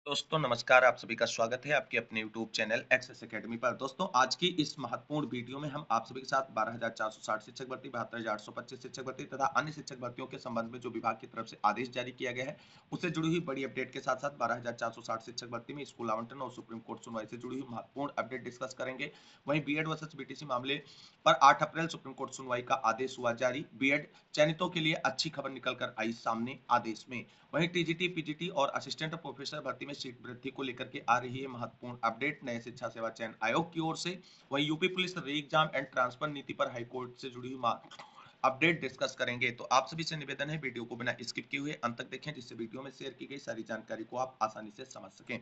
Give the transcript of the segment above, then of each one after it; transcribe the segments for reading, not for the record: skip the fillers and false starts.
दोस्तों नमस्कार, आप सभी का स्वागत है आपके अपने YouTube चैनल एक्सेस एकेडमी पर। दोस्तों आज की इस महत्वपूर्ण वीडियो में हम आप सभी के साथ 12,460 शिक्षक भर्ती, 72,825 शिक्षक भर्ती तथा अन्य शिक्षक भर्तियों के संबंध में जो विभाग की तरफ से आदेश जारी किया गया है, उससे जुड़ी हुई बड़ी अपडेट के साथ-साथ 12,460 शिक्षक भर्ती में स्कूल आवंटन और सुप्रीम कोर्ट सुनवाई से जुड़ी हुई महत्वपूर्ण अपडेट डिस्कस करेंगे। वहीं बीएड वर्सेस बीटीसी मामले पर 8 अप्रैल सुप्रीम कोर्ट सुनवाई का आदेश हुआ जारी। बीएड चयनितों के लिए अच्छी खबर निकलकर आई सामने आदेश में। वहीं टीजीटी, पीजीटी और असिस्टेंट प्रोफेसर भर्ती में सीट वृद्धि को लेकर के आ रही है महत्वपूर्ण अपडेट नए शिक्षा सेवा चयन आयोग की ओर से। वहीं यूपी पुलिस री एग्जाम एंड ट्रांसफर नीति पर हाईकोर्ट से जुड़ी हुई अपडेट डिस्कस करेंगे। तो आप सभी से निवेदन है वीडियो को बिना स्किप किए हुए अंत तक देखें, जिससे वीडियो में शेयर की गई सारी जानकारी को आप आसानी से समझ सकें।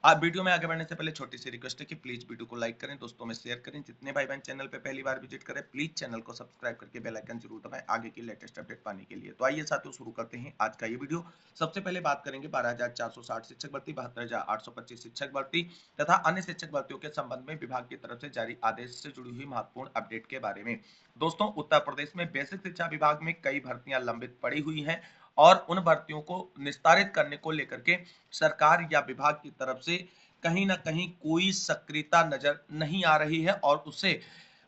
आप वीडियो में आगे बढ़ने से पहले छोटी सी रिक्वेस्ट है कि प्लीज वीडियो को लाइक करें, दोस्तों में शेयर करें। जितने भाई बहन चैनल पे पहली बार विजिट करें प्लीज चैनल को सब्सक्राइब करके बेल आइकन जरूर दबाएं आगे की लेटेस्ट अपडेट पाने के लिए। तो आइए साथियों शुरू करते हैं आज का ये वीडियो। सबसे पहले बात करेंगे 12,460 शिक्षक भर्ती, 72,825 शिक्षक भर्ती तथा अन्य शिक्षक भर्तियों के संबंध में विभाग की तरफ से जारी आदेश से जुड़ी हुई महत्वपूर्ण अपडेट के बारे में। दोस्तों उत्तर प्रदेश में बेसिक शिक्षा विभाग में कई भर्तियां लंबित पड़ी हुई हैं और उन भर्तियों को निस्तारित करने को लेकर के सरकार या विभाग की तरफ से कहीं ना कहीं कोई सक्रियता नजर नहीं आ रही है और उससे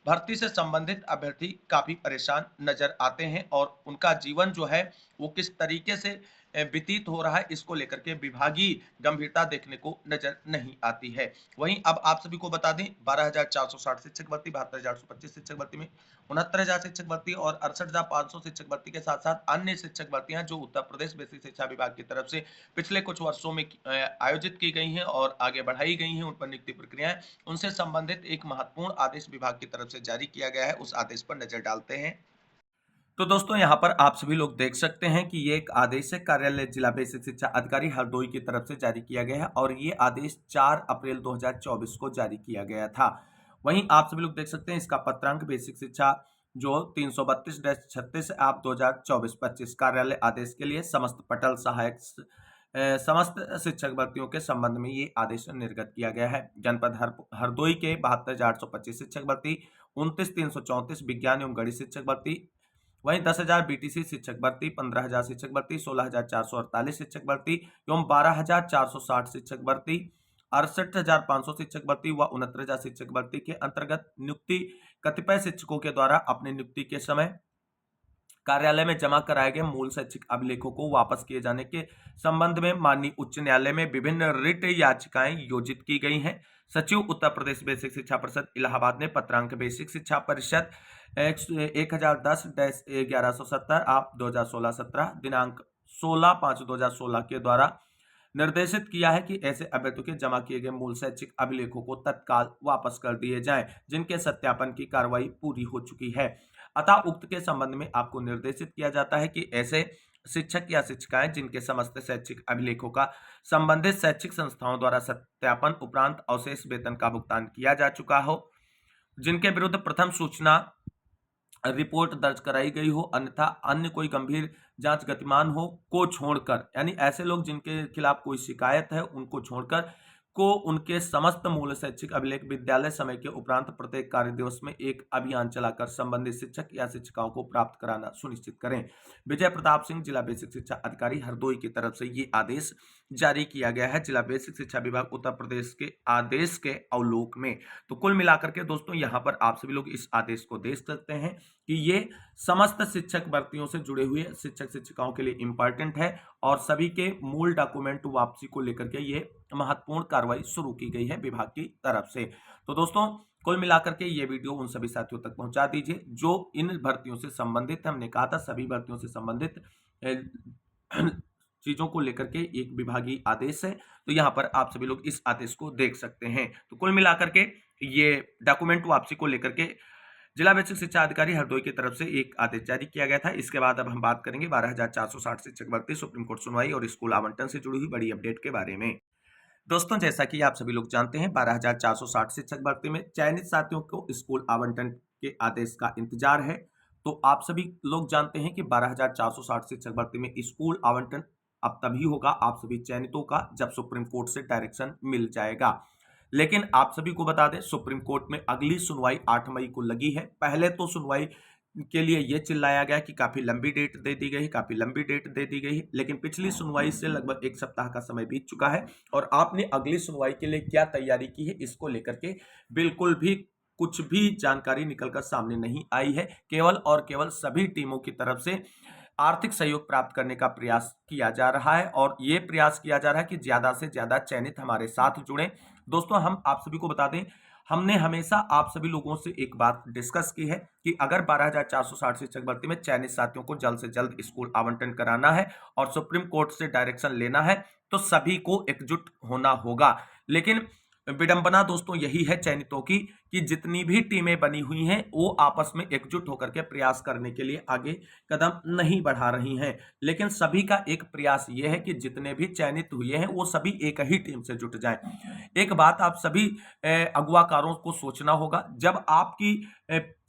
भर्ती से संबंधित अभ्यर्थी काफी परेशान नजर आते हैं और उनका जीवन जो है वो किस तरीके से व्यतीत हो रहा है इसको लेकर के विभागीय गंभीरता देखने को नजर नहीं आती है। वहीं अब आप सभी को बता दें 12,460 शिक्षक भर्ती, 72,825 शिक्षक भर्ती में 69,000 शिक्षक भर्ती और 68,500 शिक्षक भर्ती के साथ साथ अन्य शिक्षक भर्तियां जो उत्तर प्रदेश बेसिक शिक्षा विभाग की तरफ से पिछले कुछ वर्षों में आयोजित की गई हैं और आगे बढ़ाई गई हैं, उन पर नियुक्ति प्रक्रियाएं, उनसे संबंधित एक महत्वपूर्ण आदेश विभाग की तरफ से जारी किया गया है। उस आदेश पर नजर डालते हैं। तो दोस्तों यहाँ पर आप सभी लोग देख सकते हैं कि ये एक आदेश है कार्यालय जिला बेसिक शिक्षा अधिकारी हरदोई की तरफ से जारी किया गया है और ये आदेश 4 अप्रैल 2024 को जारी किया गया था। वहीं आप सभी लोग देख सकते हैं इसका पत्रांक बेसिक शिक्षा जो 332-36 आप 2024-25 कार्यालय आदेश के लिए समस्त पटल सहायक समस्त शिक्षक भर्तियों के संबंध में ये आदेश निर्गत किया गया है। जनपद हरदोई के 72,825 शिक्षक भर्ती, 29,334 विज्ञान एवं गणित शिक्षक भर्ती, वहीं 10,000 बीटीसी शिक्षक भर्ती, 15,000 शिक्षक भर्ती, 16,448 शिक्षक भर्ती एवं 12,460 शिक्षक भर्ती, 68,500 शिक्षक भर्ती व 69,000 शिक्षक भर्ती के अंतर्गत नियुक्ति कतिपय शिक्षकों के द्वारा अपनी नियुक्ति के समय कार्यालय में जमा कराए गए मूल शैक्षिक अभिलेखों को वापस किए जाने के संबंध में माननीय उच्च न्यायालय में विभिन्न रिट याचिकाएं योजित की गई हैं। सचिव उत्तर प्रदेश बेसिक शिक्षा परिषद इलाहाबाद ने पत्रांक बेसिक शिक्षा परिषद 1010-1170 आप 2016-17 दिनांक 16/5/2016 के द्वारा निर्देशित किया है कि ऐसे अभ्यर्थियों के जमा किए गए मूल शैक्षिक अभिलेखों को तत्काल वापस कर दिए जाएं जिनके सत्यापन की कार्रवाई पूरी हो चुकी है। अतः उक्त के संबंध में आपको निर्देशित किया जाता है कि ऐसे शिक्षक या शिक्षिकाएं जिनके समस्त शैक्षिक अभिलेखों का संबंधित शैक्षिक संस्थाओं द्वारा सत्यापन उपरांत अवशेष वेतन का भुगतान किया जा चुका हो, जिनके विरुद्ध प्रथम सूचना रिपोर्ट दर्ज कराई गई हो, अन्यथा अन्य कोई गंभीर जांच गतिमान हो को छोड़कर, यानी ऐसे लोग जिनके खिलाफ कोई शिकायत है उनको छोड़कर को उनके समस्त मूल शैक्षिक अभिलेख विद्यालय समय के उपरांत प्रत्येक कार्य दिवस में एक अभियान चलाकर संबंधित शिक्षक या शिक्षिकाओं को प्राप्त कराना सुनिश्चित करें। विजय प्रताप सिंह जिला बेसिक शिक्षा अधिकारी हरदोई की तरफ से ये आदेश जारी किया गया है जिला बेसिक शिक्षा विभाग उत्तर प्रदेश के आदेश के अवलोक में। तो कुल मिलाकर के दोस्तों यहाँ पर आप सभी लोग इस आदेश को देख सकते हैं कि ये समस्त शिक्षक भर्तियों से जुड़े हुए शिक्षक शिक्षिकाओं के लिए इंपॉर्टेंट है और सभी के मूल डॉक्यूमेंट वापसी को लेकर के ये महत्वपूर्ण कार्रवाई शुरू की गई है विभाग की तरफ से। तो दोस्तों कुल मिलाकर के ये वीडियो उन सभी साथियों तक पहुंचा दीजिए जो इन भर्तियों से संबंधित है। हमने कहा था सभी भर्तियों से संबंधित चीजों को लेकर के एक विभागीय आदेश है, तो यहाँ पर आप सभी लोग इस आदेश को देख सकते हैं। तो कुल मिलाकर के ये डॉक्यूमेंट वापसी को लेकर के जिला बेसिक शिक्षा अधिकारी हरदोई की तरफ से एक आदेश जारी किया गया था। इसके बाद अब हम बात करेंगे 12,460 शिक्षक भर्ती, सुप्रीम कोर्ट सुनवाई और स्कूल आवंटन से जुड़ी हुई बड़ी अपडेट के बारे में। दोस्तों जैसा कि आप सभी लोग जानते हैं 12,460 शिक्षक भर्ती में चयनित साथियों को स्कूल आवंटन के आदेश का इंतजार है। तो आप सभी लोग जानते हैं कि 12,460 शिक्षक भर्ती में स्कूल आवंटन अब तभी होगा आप सभी चयनितों का जब सुप्रीम कोर्ट से डायरेक्शन मिल जाएगा। लेकिन आप सभी को बता दें सुप्रीम कोर्ट में अगली सुनवाई 8 मई को लगी है। पहले तो सुनवाई के लिए ये चिल्लाया गया कि काफी लंबी डेट दे दी गई, काफी लंबी डेट दे दी गई, लेकिन पिछली सुनवाई से लगभग 1 सप्ताह का समय बीत चुका है और आपने अगली सुनवाई के लिए क्या तैयारी की है इसको लेकर के बिल्कुल भी कुछ भी जानकारी निकलकर सामने नहीं आई है। केवल और केवल सभी टीमों की तरफ से आर्थिक सहयोग प्राप्त करने का प्रयास किया जा रहा है और ये प्रयास किया जा रहा है कि ज्यादा से ज्यादा चयनित हमारे साथ जुड़े। दोस्तों, हम आप सभी को बता दें, हमने हमेशा आप सभी लोगों से एक बात डिस्कस की है कि अगर 12,460 शिक्षक भर्ती में चयनित साथियों को जल्द से जल्द स्कूल आवंटन कराना है और सुप्रीम कोर्ट से डायरेक्शन लेना है तो सभी को एकजुट होना होगा। लेकिन विडंबना दोस्तों यही है चयनितों की कि जितनी भी टीमें बनी हुई हैं वो आपस में एकजुट होकर के प्रयास करने के लिए आगे कदम नहीं बढ़ा रही हैं। लेकिन सभी का एक प्रयास ये है कि जितने भी चयनित हुए हैं वो सभी एक ही टीम से जुट जाएं। एक बात आप सभी अगुवाकारों को सोचना होगा, जब आपकी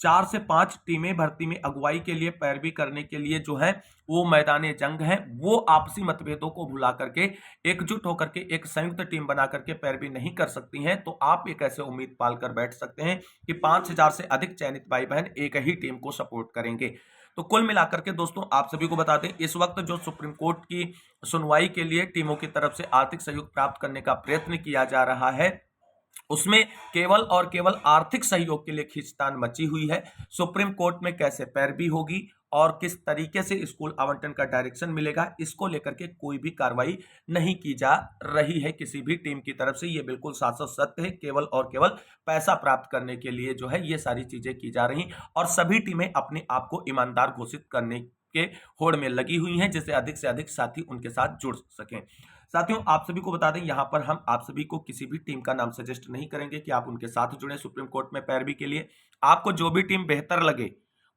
4 से 5 टीमें भर्ती में अगुवाई के लिए पैरवी करने के लिए जो है वो मैदाने जंग है, वो आपसी मतभेदों को भुला करके एकजुट होकर के एक संयुक्त टीम बना करके पैरवी नहीं कर सकती हैं, तो आप एक ऐसे उम्मीद पालकर बैठ सकते हैं कि 5,000 से अधिक चयनित भाई बहन एक ही टीम को सपोर्ट करेंगे। तो कुल मिलाकर के दोस्तों आप सभी को बता दें, इस वक्त जो सुप्रीम कोर्ट की सुनवाई के लिए टीमों की तरफ से आर्थिक सहयोग प्राप्त करने का प्रयत्न किया जा रहा है, उसमें केवल और केवल आर्थिक सहयोग के लिए खींचतान मची हुई है। सुप्रीम कोर्ट में कैसे पैरवी होगी और किस तरीके से स्कूल आवंटन का डायरेक्शन मिलेगा, इसको लेकर के कोई भी कार्रवाई नहीं की जा रही है किसी भी टीम की तरफ से। ये बिल्कुल शाश्वत सत्य है, केवल और केवल पैसा प्राप्त करने के लिए जो है ये सारी चीजें की जा रही और सभी टीमें अपने आप को ईमानदार घोषित करने के होड़ में लगी हुई हैं, जिससे अधिक से अधिक साथी उनके साथ जुड़ सकें। साथियों, आप सभी को बता दें, यहां पर हम आप सभी को किसी भी टीम का नाम सजेस्ट नहीं करेंगे कि आप उनके साथ जुड़े सुप्रीम कोर्ट में पैरवी के लिए। आपको जो भी टीम बेहतर लगे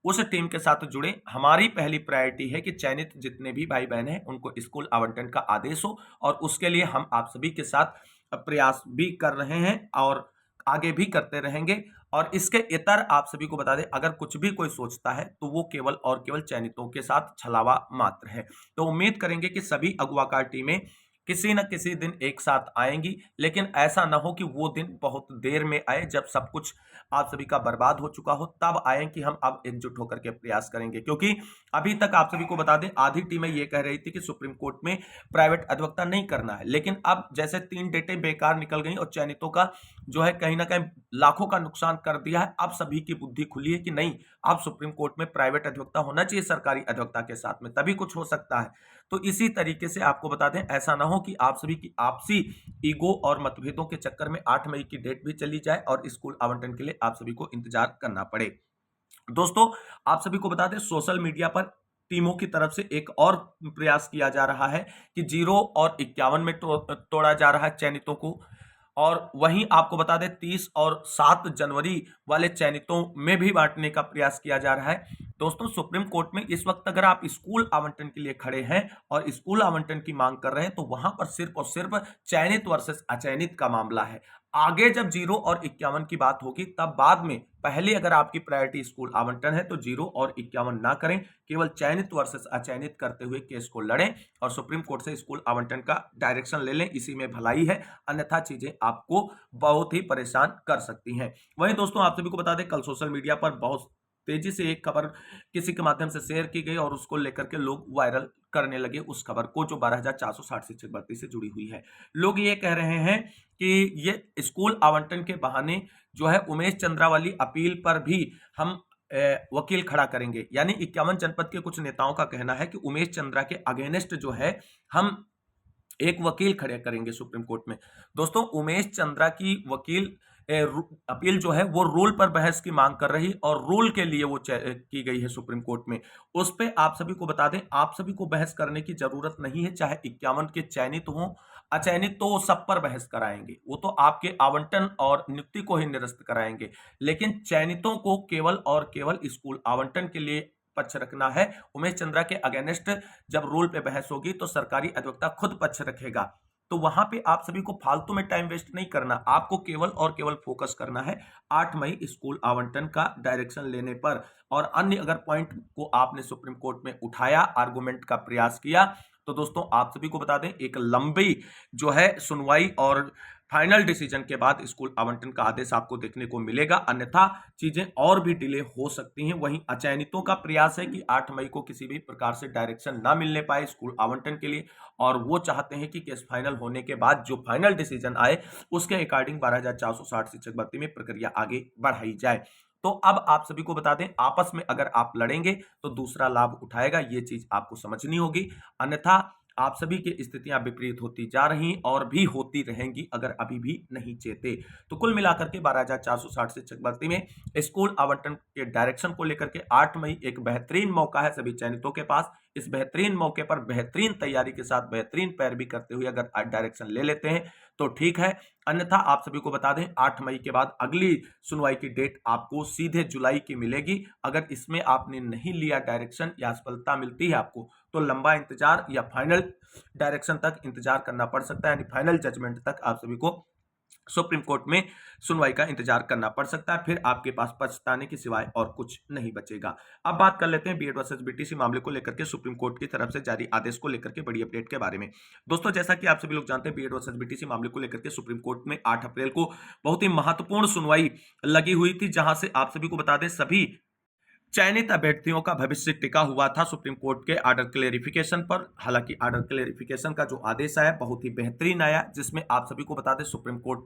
उस टीम के साथ जुड़े। हमारी पहली प्रायोरिटी है कि चयनित जितने भी भाई बहन हैं उनको स्कूल आवंटन का आदेश हो और उसके लिए हम आप सभी के साथ प्रयास भी कर रहे हैं और आगे भी करते रहेंगे। और इसके इतर आप सभी को बता दें, अगर कुछ भी कोई सोचता है तो वो केवल और केवल चयनितों के साथ छलावा मात्र है। तो उम्मीद करेंगे कि सभी अगवाकार टीमें किसी न किसी दिन एक साथ आएंगी, लेकिन ऐसा ना हो कि वो दिन बहुत देर में आए, जब सब कुछ आप सभी का बर्बाद हो चुका हो, तब आए कि हम अब एकजुट होकर के प्रयास करेंगे। क्योंकि अभी तक आप सभी को बता दें, आधी टीमें ये कह रही थी कि सुप्रीम कोर्ट में प्राइवेट अधिवक्ता नहीं करना है, लेकिन अब जैसे 3 डेटें बेकार निकल गई और चयनितों का जो है कहीं ना कहीं लाखों का नुकसान कर दिया है, अब सभी की बुद्धि खुली है कि नहीं, अब सुप्रीम कोर्ट में प्राइवेट अधिवक्ता होना चाहिए सरकारी अधिवक्ता के साथ में, तभी कुछ हो सकता है। तो इसी तरीके से आपको बता दें, ऐसा ना हो कि आप सभी की आपसी ईगो और मतभेदों के चक्कर में 8 मई की डेट भी चली जाए और स्कूल आवंटन के लिए आप सभी को इंतजार करना पड़े। दोस्तों, आप सभी को बता दें, सोशल मीडिया पर टीमों की तरफ से एक और प्रयास किया जा रहा है कि 0 और 51 में तोड़ा जा रहा है चयनितों को। और वहीं आपको बता दें 30 और 7 जनवरी वाले चयनितों में भी बांटने का प्रयास किया जा रहा है। दोस्तों, सुप्रीम कोर्ट में इस वक्त अगर आप स्कूल आवंटन के लिए खड़े हैं और स्कूल आवंटन की मांग कर रहे हैं तो वहां पर सिर्फ और सिर्फ चयनित वर्सेस अचयनित का मामला है। आगे जब 0 और 51 की बात होगी तब बाद में, पहले अगर आपकी प्रायोरिटी स्कूल आवंटन है तो 0 और 51 ना करें, केवल चयनित वर्सेस अचयनित करते हुए केस को लड़ें और सुप्रीम कोर्ट से स्कूल आवंटन का डायरेक्शन ले लें। इसी में भलाई है, अन्यथा चीजें आपको बहुत ही परेशान कर सकती हैं। वहीं दोस्तों, आप सभी को बता दें, कल सोशल मीडिया पर बहुत तेजी से एक खबर किसी के माध्यम से शेयर की गई और उसको लेकर के लोग वायरल करने लगे उस खबर को, जो 12,460 शिक्षक भर्ती से जुड़ी हुई है। लोग ये कह रहे हैं कि ये स्कूल आवंटन के बहाने जो है उमेश चंद्रा वाली अपील पर भी हम वकील खड़ा करेंगे। यानी 51 जनपद के कुछ नेताओं का कहना है कि उमेश चंद्रा के अगेंस्ट जो है हम एक वकील खड़े करेंगे सुप्रीम कोर्ट में। दोस्तों, उमेश चंद्रा की वकील अपील जो है वो रूल पर बहस की मांग कर रही और रूल के लिए वो की गई है सुप्रीम कोर्ट में। उस पे आप सभी को बता दें, आप सभी को बहस करने की जरूरत नहीं है, चाहे 51 के चयनित हो अचयनित, तो वो सब पर बहस कराएंगे। वो तो आपके आवंटन और नियुक्ति को ही निरस्त कराएंगे, लेकिन चयनितों को केवल और केवल स्कूल आवंटन के लिए पक्ष रखना है। उमेश चंद्रा के अगेंस्ट जब रूल पे बहस होगी तो सरकारी अधिवक्ता खुद पक्ष रखेगा। तो वहां पे आप सभी को फालतू में टाइम वेस्ट नहीं करना, आपको केवल और केवल फोकस करना है 8 मई स्कूल आवंटन का डायरेक्शन लेने पर। और अन्य अगर पॉइंट को आपने सुप्रीम कोर्ट में उठाया, आर्गुमेंट का प्रयास किया, तो दोस्तों आप सभी को बता दें, एक लंबी जो है सुनवाई और फाइनल डिसीजन के बाद स्कूल आवंटन का आदेश आपको देखने को मिलेगा, अन्यथा चीजें और भी डिले हो सकती हैं। वहीं अचयनितों का प्रयास है कि 8 मई को किसी भी प्रकार से डायरेक्शन ना मिलने पाए स्कूल आवंटन के लिए, और वो चाहते हैं कि केस फाइनल होने के बाद जो फाइनल डिसीजन आए उसके अकॉर्डिंग 12,460 शिक्षक भर्ती में प्रक्रिया आगे बढ़ाई जाए। तो अब आप सभी को बता दें, आपस में अगर आप लड़ेंगे तो दूसरा लाभ उठाएगा, ये चीज आपको समझनी होगी, अन्यथा आप सभी की स्थितियां विपरीत होती जा रही और भी होती रहेंगी अगर अभी भी नहीं चेते। तो कुल मिलाकर के 12,460 शिक्षक भर्ती में स्कूल आवंटन के डायरेक्शन को लेकर के 8 मई एक बेहतरीन मौका है सभी चयनितों के पास। इस बेहतरीन मौके पर बेहतरीन तैयारी के साथ बेहतरीन पैरवी करते हुए अगर डायरेक्शन ले लेते हैं तो ठीक है, अन्यथा आप सभी को बता दें 8 मई के बाद अगली सुनवाई की डेट आपको सीधे जुलाई की मिलेगी। अगर इसमें आपने नहीं लिया डायरेक्शन या असफलता मिलती है आपको, तो लंबा इंतजार या फाइनल डायरेक्शन तक इंतजार करना पड़ सकता है, यानी फाइनल जजमेंट तक आप सभी को सुप्रीम कोर्ट में सुनवाई का इंतजार करना पड़ सकता है। फिर आपके पास पछताने के सिवाय और कुछ नहीं बचेगा। अब बात कर लेते हैं बीएड वर्सेस बीटीसी मामले को लेकर के सुप्रीम कोर्ट की तरफ से जारी आदेश को लेकर के बड़ी अपडेट के बारे में। दोस्तों, जैसा कि आप सभी लोग जानते हैं, बीएड वर्सेस बीटीसी मामले को लेकर के सुप्रीम कोर्ट में 8 अप्रैल को बहुत ही महत्वपूर्ण सुनवाई लगी हुई थी, जहां से आप सभी को बता दें सभी चयनित अभ्यर्थियों का भविष्य टिका हुआ था सुप्रीम कोर्ट के ऑर्डर क्लेरिफिकेशन पर। हालांकि ऑर्डर क्लेरिफिकेशन का जो आदेश आया बहुत ही बेहतरीन आया, जिसमें आप सभी को बता दें सुप्रीम कोर्ट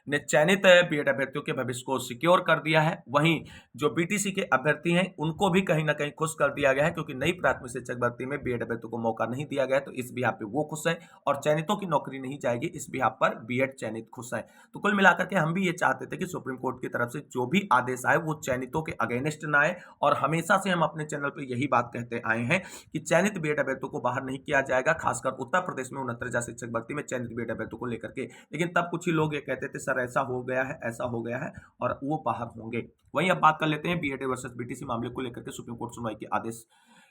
ने चयनित बीएड अभ्यर्थियों के भविष्य को सिक्योर कर दिया है। वहीं जो बीटीसी के अभ्यर्थी हैं उनको भी कहीं ना कहीं खुश कर दिया गया है, क्योंकि नई प्राथमिक शिक्षक भर्ती में बीएड अभ्यर्थियों को मौका नहीं दिया गया, तो इस बिहाफ पे वो खुश है और चयनितों की नौकरी नहीं जाएगी, इस बिहाफ पर बीएड चयनित खुश है। तो कुल मिलाकर के हम भी ये चाहते थे कि सुप्रीम कोर्ट की तरफ से जो भी आदेश आए वो चयनितों के अगेंस्ट ना आए, और हमेशा से हम अपने चैनल पर यही बात कहते आए हैं कि चयनित बीएड अभ्यर्थियों को बाहर नहीं किया जाएगा, खासकर उत्तर प्रदेश में 69,000 शिक्षक भर्ती में चयनित बीएड अभ्यर्थियों को लेकर के। लेकिन तब कुछ ही लोग ये कहते थे सर ऐसा हो गया है, ऐसा हो गया है, और वो बाहर होंगे। वहीं अब बात कर लेते हैं बीएड वर्सेस बीटीसी मामले को लेकर के सुप्रीम कोर्ट सुनवाई के आदेश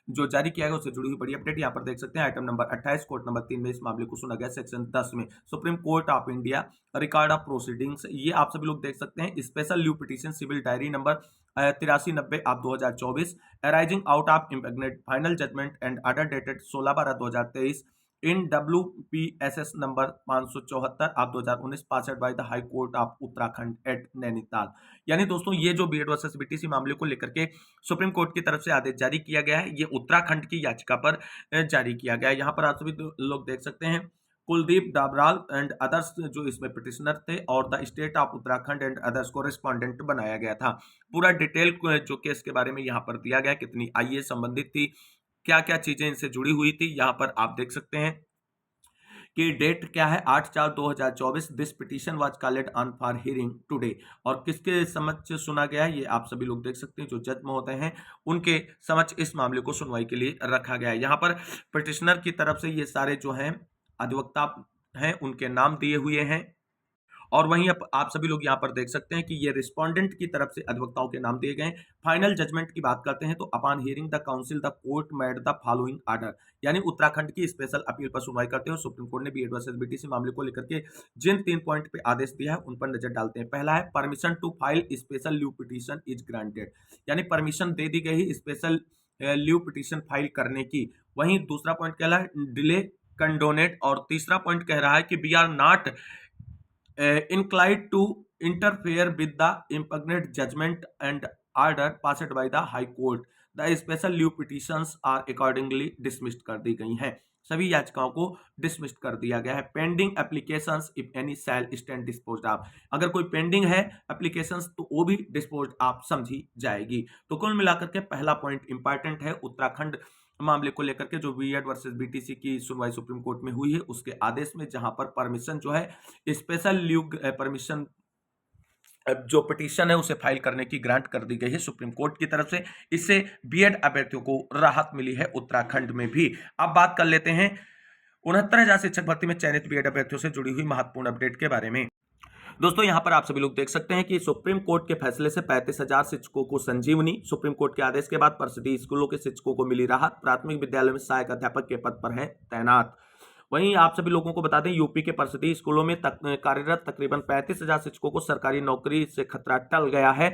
जो जारी किया गया उससे जुड़ी हुई बड़ी अपडेट यहाँ पर देख सकते हैं। आइटम नंबर 28 कोर्ट नंबर 3 में इस मामले को सुना गया। सेक्शन 10 में supreme court of India record of proceedings, ये आप सभी लोग देख सकते हैं। Special leave petition civil diary number 8390 of 2024 arising out of impugned final judgment and order dated 16/12/2023 in WPSS number 574 of 2019 passed by the high court of Uttarakhand at Nainital. यानी दोस्तों ये जो बीएड वर्सेस बीटीसी मामले को लेकर के सुप्रीम कोर्ट की तरफ से आदेश जारी किया गया है, ये उत्तराखंड की याचिका पर जारी किया गया है। यहाँ पर आप सभी लोग देख सकते हैं कुलदीप डाबराल एंड अदर्स जो इसमें पिटिशनर थे, और the state of Uttarakhand and others को रिस्पॉन्डेंट बनाया गया था। पूरा डिटेल जो केस के बारे में यहाँ पर दिया गया, कितनी आईए संबंधित थी, क्या क्या चीजें इनसे जुड़ी हुई थी, यहाँ पर आप देख सकते हैं कि डेट क्या है 8/4/2024। This petition was called on for hearing today, और किसके समक्ष सुना गया है ये आप सभी लोग देख सकते हैं, जो जज महोदय हैं उनके समक्ष इस मामले को सुनवाई के लिए रखा गया है। यहाँ पर पिटिशनर की तरफ से ये सारे जो हैं अधिवक्ता हैं उनके नाम दिए हुए हैं, और वहीं आप सभी लोग यहाँ पर देख सकते हैं कि ये रिस्पोंडेंट की तरफ से अधिवक्ताओं के नाम दिए गए। फाइनल जजमेंट की बात करते हैं तो upon hearing the council the court made the following order, यानी उत्तराखंड की स्पेशल अपील पर सुनवाई करते हैं सुप्रीम कोर्ट ने बीएड वर्सेस बीटीसी मामले को लेकर के जिन 3 पॉइंट पे आदेश दिया है उन पर नजर डालते हैं। पहला है permission to file special leave petition is granted, यानी परमिशन दे दी गई स्पेशल लीव पिटीशन फाइल करने की। वहीं दूसरा पॉइंट कह रहा है डिले कंडोनेट, और तीसरा पॉइंट कह रहा है कि we are not inclined to interfere with the impugned judgment and order passed by the high court. The special leave petitions are accordingly dismissed कर दी गई हैं। सभी याचिकाओं को डिसमिस्ड कर दिया गया है। Pending applications if any shall stand disposed of, अगर कोई पेंडिंग है एप्लीकेशंस तो वो भी डिस्पोज्ड ऑफ समझी जाएगी। तो कुल मिलाकर के पहला पॉइंट इंपॉर्टेंट है उत्तराखंड मामले को लेकर के जो बीएड वर्सेस बीटीसी की सुनवाई सुप्रीम कोर्ट में हुई है उसके आदेश में, जहां पर परमिशन जो है स्पेशल लीव परमिशन जो पिटीशन है उसे फाइल करने की ग्रांट कर दी गई है सुप्रीम कोर्ट की तरफ से। इससे बीएड अभ्यर्थियों को राहत मिली है उत्तराखंड में भी। अब बात कर लेते हैं 69,000 शिक्षक भर्ती में चयनित बीएड अभ्यर्थियों से जुड़ी हुई महत्वपूर्ण अपडेट के बारे में। दोस्तों यहां पर आप सभी लोग देख सकते हैं कि सुप्रीम कोर्ट के फैसले से 35,000 शिक्षकों को संजीवनी। सुप्रीम कोर्ट के आदेश के बाद परिषदीय स्कूलों के शिक्षकों को मिली राहत, प्राथमिक विद्यालय में सहायक अध्यापक के पद पर है तैनात। वहीं आप सभी लोगों को बता दें यूपी के परिषदीय स्कूलों में कार्यरत तकरीबन 35,000 शिक्षकों को सरकारी नौकरी से खतरा टल गया है।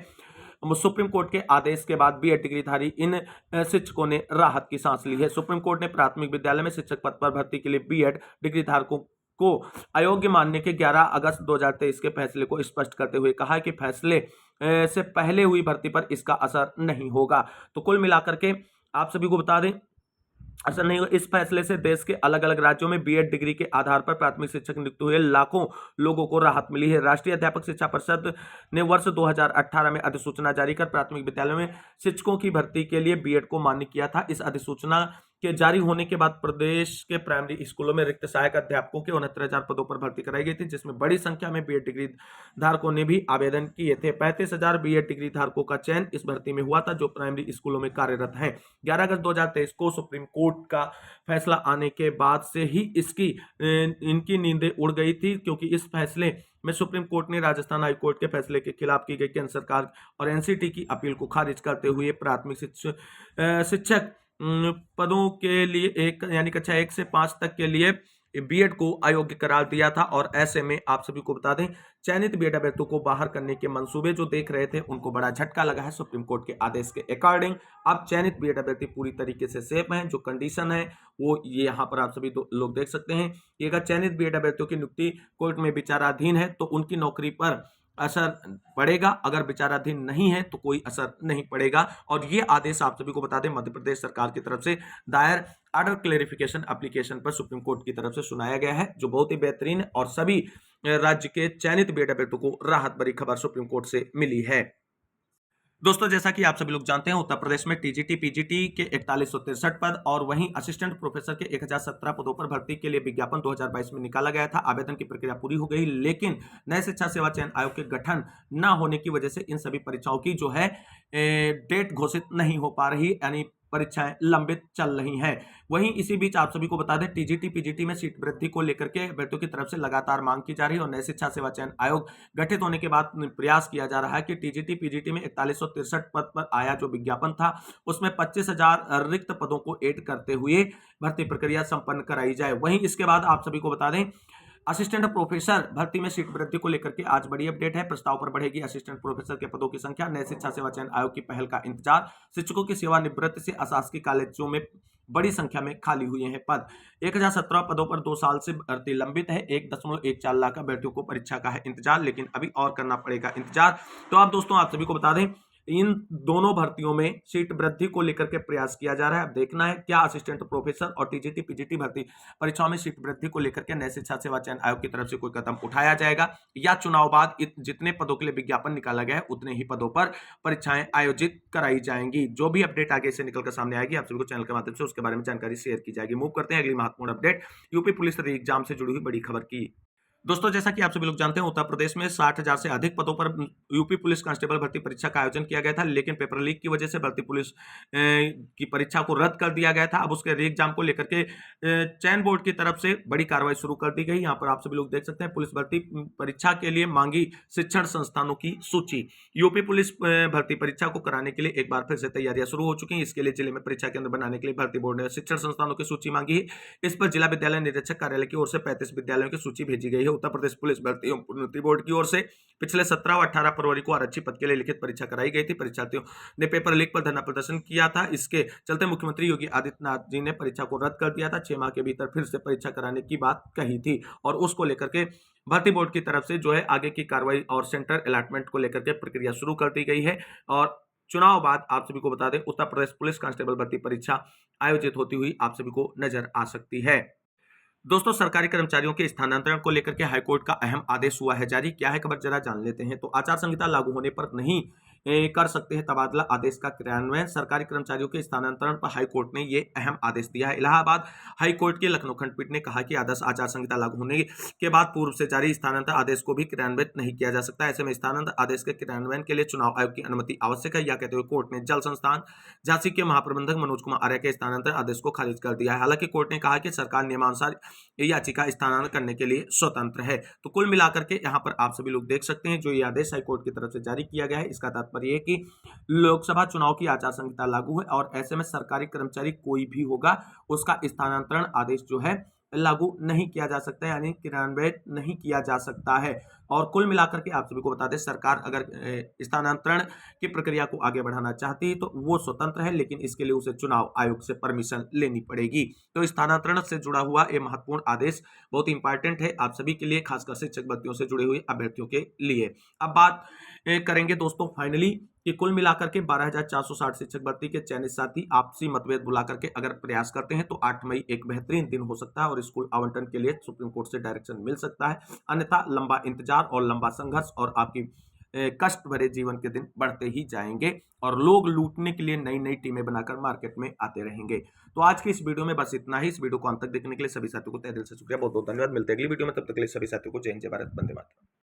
सुप्रीम कोर्ट के आदेश के बाद बीएड डिग्रीधारी इन शिक्षकों ने राहत की सांस ली है। सुप्रीम कोर्ट ने प्राथमिक विद्यालय में शिक्षक पद पर भर्ती के लिए बीएड डिग्रीधारकों को अयोग्य मानने के 11 अगस्त 2023 के फैसले को स्पष्ट करते हुए कहा कि फैसले से पहले हुई भर्ती पर इसका असर नहीं होगा। तो कुल मिलाकर के आप सभी को बता दें, असर नहीं होगा। इस फैसले से देश के अलग अलग राज्यों में बीएड डिग्री के आधार पर प्राथमिक शिक्षक नियुक्त हुए लाखों लोगों को राहत मिली है। राष्ट्रीय अध्यापक शिक्षा परिषद ने वर्ष 2018 में अधिसूचना जारी कर प्राथमिक विद्यालयों में शिक्षकों की भर्ती के लिए बीएड को मान्य किया था। इस अधिसूचना के जारी होने के बाद प्रदेश के प्राइमरी स्कूलों में रिक्त सहायक अध्यापकों के 69,000 पदों पर भर्ती कराई गई थी, जिसमें बड़ी संख्या में बीएड डिग्री धारकों ने भी आवेदन किए थे। 35,000 बीएड डिग्री धारकों का चयन इस भर्ती में हुआ था, जो प्राइमरी स्कूलों में कार्यरत हैं। 11 अगस्त 2023 को सुप्रीम कोर्ट का फैसला आने के बाद से ही इनकी नींदें उड़ गई थी, क्योंकि इस फैसले में सुप्रीम कोर्ट ने राजस्थान हाई कोर्ट के फैसले के खिलाफ की गई केंद्र सरकार और एनसीटी की अपील को खारिज करते हुए प्राथमिक शिक्षक पदों के लिए एक यानी कक्षा 1 से 5 तक के लिए बीएड को अयोग्य करार दिया था। और ऐसे में आप सभी को बता दें, चयनित बीएड अभ्यर्थियों को बाहर करने के मंसूबे जो देख रहे थे, उनको बड़ा झटका लगा है। सुप्रीम कोर्ट के आदेश के अकॉर्डिंग अब चयनित बीएड अभ्यर्थी पूरी तरीके से सेफ हैं। जो कंडीशन है वो ये यहाँ पर आप सभी लोग देख सकते हैं। ये अगर चयनित बीएड अभ्यर्थियों की नियुक्ति कोर्ट में विचाराधीन है तो उनकी नौकरी पर असर पड़ेगा, अगर विचाराधीन नहीं है तो कोई असर नहीं पड़ेगा। और ये आदेश आप सभी को बता दें, मध्य प्रदेश सरकार की तरफ से दायर ऑर्डर क्लेरिफिकेशन एप्लीकेशन पर सुप्रीम कोर्ट की तरफ से सुनाया गया है, जो बहुत ही बेहतरीन है और सभी राज्य के चयनित बीएड अभ्यर्थियों को राहत भरी खबर सुप्रीम कोर्ट से मिली है। दोस्तों, जैसा कि आप सभी लोग जानते हैं, उत्तर प्रदेश में टीजीटी पीजीटी के 4163 पद और वहीं असिस्टेंट प्रोफेसर के 1017 पदों पर भर्ती के लिए विज्ञापन 2022 में निकाला गया था। आवेदन की प्रक्रिया पूरी हो गई, लेकिन नए शिक्षा सेवा चयन आयोग के गठन न होने की वजह से इन सभी परीक्षाओं की जो है डेट घोषित नहीं हो पा रही, यानी परीक्षाएं लंबित चल रही हैं। वहीं इसी बीच आप सभी को बता दें, टीजीटी पीजीटी में सीट वृद्धि को लेकर के अभ्यर्थियों की तरफ से लगातार मांग की जा रही है और नए शिक्षा सेवा चयन आयोग गठित होने के बाद प्रयास किया जा रहा है कि टीजीटी पीजीटी में 4163 पद पर आया जो विज्ञापन था, उसमें 25,000 रिक्त पदों को ऐड करते हुए भर्ती प्रक्रिया संपन्न कराई जाए। वहीं इसके बाद आप सभी को बता दें, असिस्टेंट प्रोफेसर भर्ती में सीट वृद्धि को लेकर के आज बड़ी अपडेट है। प्रस्ताव पर बढ़ेगी असिस्टेंट प्रोफेसर के पदों की संख्या। नए शिक्षा सेवा चयन आयोग की पहल का इंतजार। शिक्षकों की सेवानिवृत्ति से अशासकीय कॉलेजों में बड़ी संख्या में खाली हुए हैं पद। 1017 पदों पर 2 साल से भर्ती लंबित है। 1.14 लाख अभ्यर्थियों को परीक्षा का है इंतजार, लेकिन अभी और करना पड़ेगा इंतजार। तो आप दोस्तों, आप सभी को बता दें, इन दोनों भर्तियों में सीट वृद्धि को लेकर के प्रयास किया जा रहा है। अब देखना है क्या असिस्टेंट प्रोफेसर और टीजीटी पीजीटी भर्ती परीक्षाओं में सीट वृद्धि को लेकर के नए शिक्षा सेवा चयन आयोग की तरफ से कोई कदम उठाया जाएगा, या चुनाव बाद जितने पदों के लिए विज्ञापन निकाला गया है उतने ही पदों पर परीक्षाएं आयोजित कराई जाएंगी। जो भी अपडेट आगे से निकलकर सामने आएगी, आप सभी को चैनल के माध्यम से उसके बारे में जानकारी शेयर की जाएगी। मूव करते हैं अगली महत्वपूर्ण अपडेट, यूपी पुलिस एग्जाम से जुड़ी हुई बड़ी खबर की। दोस्तों, जैसा कि आप सभी लोग जानते हैं, उत्तर प्रदेश में 60,000 से अधिक पदों पर यूपी पुलिस कांस्टेबल भर्ती परीक्षा का आयोजन किया गया था, लेकिन पेपर लीक की वजह से भर्ती पुलिस की परीक्षा को रद्द कर दिया गया था। अब उसके री एग्जाम को लेकर के चयन बोर्ड की तरफ से बड़ी कार्रवाई शुरू कर दी गई। यहाँ पर आप सभी लोग देख सकते हैं, पुलिस भर्ती परीक्षा के लिए मांगी शिक्षण संस्थानों की सूची। यूपी पुलिस भर्ती परीक्षा को कराने के लिए एक बार फिर से तैयारियां शुरू हो चुकी हैं। इसके लिए जिले में परीक्षा केंद्र बनाने के लिए भर्ती बोर्ड ने शिक्षण संस्थानों की सूची मांगी है। इस पर जिला विद्यालय निरीक्षक कार्यालय की ओर से 35 विद्यालयों की सूची भेजी गई है। उत्तर प्रदेश पुलिस भर्ती एवं प्रोन्नति बोर्ड की ओर से पिछले 17 और 18 फरवरी को आरक्षी पद के लिए लिखित परीक्षा कराई गई थी। परीक्षार्थियों ने पेपर लीक पर धरना प्रदर्शन किया था। इसके चलते मुख्यमंत्री योगी आदित्यनाथ जी ने परीक्षा को रद्द कर दिया था। 6 माह के भीतर फिर से परीक्षा कराने की बात कही थी और उसको लेकर के भर्ती बोर्ड की तरफ से जो है आगे की कार्रवाई और सेंटर अलॉटमेंट को लेकर के प्रक्रिया शुरू कर दी गई है। और चुनाव बाद आप सभी को बता दें, उत्तर प्रदेश पुलिस कांस्टेबल भर्ती परीक्षा आयोजित होती हुई आप सभी को नजर आ सकती है। दोस्तों, सरकारी कर्मचारियों के स्थानांतरण को लेकर के हाईकोर्ट का अहम आदेश हुआ है जारी। क्या है खबर, जरा जान लेते हैं। तो आचार संहिता लागू होने पर नहीं कर सकते हैं तबादला आदेश का क्रियान्वयन। सरकारी कर्मचारियों के स्थानांतरण पर हाईकोर्ट ने ये अहम आदेश दिया है। इलाहाबाद हाईकोर्ट की लखनऊ खंडपीठ ने कहा कि आदर्श आचार संहिता लागू होने के बाद पूर्व से जारी स्थानांतरण आदेश को भी क्रियान्वित नहीं किया जा सकता। ऐसे में स्थानांतरण आदेश के क्रियान्वयन के लिए चुनाव आयोग की अनुमति आवश्यक है, या कहते हुए कोर्ट ने जल संस्थान झांसी के महाप्रबंधक मनोज कुमार आर्य के स्थानांतरण आदेश को खारिज कर दिया है। हालांकि कोर्ट ने कहा कि सरकार नियमानुसार याचिका स्थानांतरण करने के लिए स्वतंत्र है। तो कुल मिलाकर के यहाँ पर आप सभी लोग देख सकते हैं, जो ये आदेश हाईकोर्ट की तरफ से जारी किया गया है, इसका तात्पर्य है कि लोकसभा चुनाव की आचार संहिता लागू है और ऐसे में सरकारी कर्मचारी कोई भी होगा, उसका स्थानांतरण आदेश जो है लागू नहीं किया जा सकता है, यानी क्रियान्वयन नहीं किया जा सकता है। और कुल मिलाकर के आप सभी को बता दें, सरकार अगर स्थानांतरण की प्रक्रिया को आगे बढ़ाना चाहती है तो वो स्वतंत्र है, लेकिन इसके लिए उसे चुनाव आयोग से परमिशन लेनी पड़ेगी। तो स्थानांतरण से जुड़ा हुआ ये महत्वपूर्ण आदेश बहुत इंपॉर्टेंट है आप सभी के लिए, खासकर शिक्षक भर्तियों से जुड़े हुए अभ्यर्थियों के लिए। अब बात करेंगे दोस्तों फाइनली कि कुल मिलाकर के 12,460 शिक्षक भर्ती के चयनित साथी आपसी मतभेद बुला करके अगर प्रयास करते हैं तो 8 मई एक बेहतरीन दिन हो सकता है और स्कूल आवंटन के लिए सुप्रीम कोर्ट से डायरेक्शन मिल सकता है। अन्यथा लंबा इंतजार और लंबा संघर्ष और आपकी कष्ट भरे जीवन के दिन बढ़ते ही जाएंगे और लोग लूटने के लिए नई नई टीमें बनाकर मार्केट में आते रहेंगे। तो आज की इस वीडियो में बस इतना ही। इस वीडियो को अंत तक देखने के लिए सभी साथियों को तहे दिल से शुक्रिया, बहुत बहुत धन्यवाद। मिलते हैं अगली वीडियो में, तब तक के लिए सभी साथियों को जय हिंद, जय भारत, वंदे मातरम।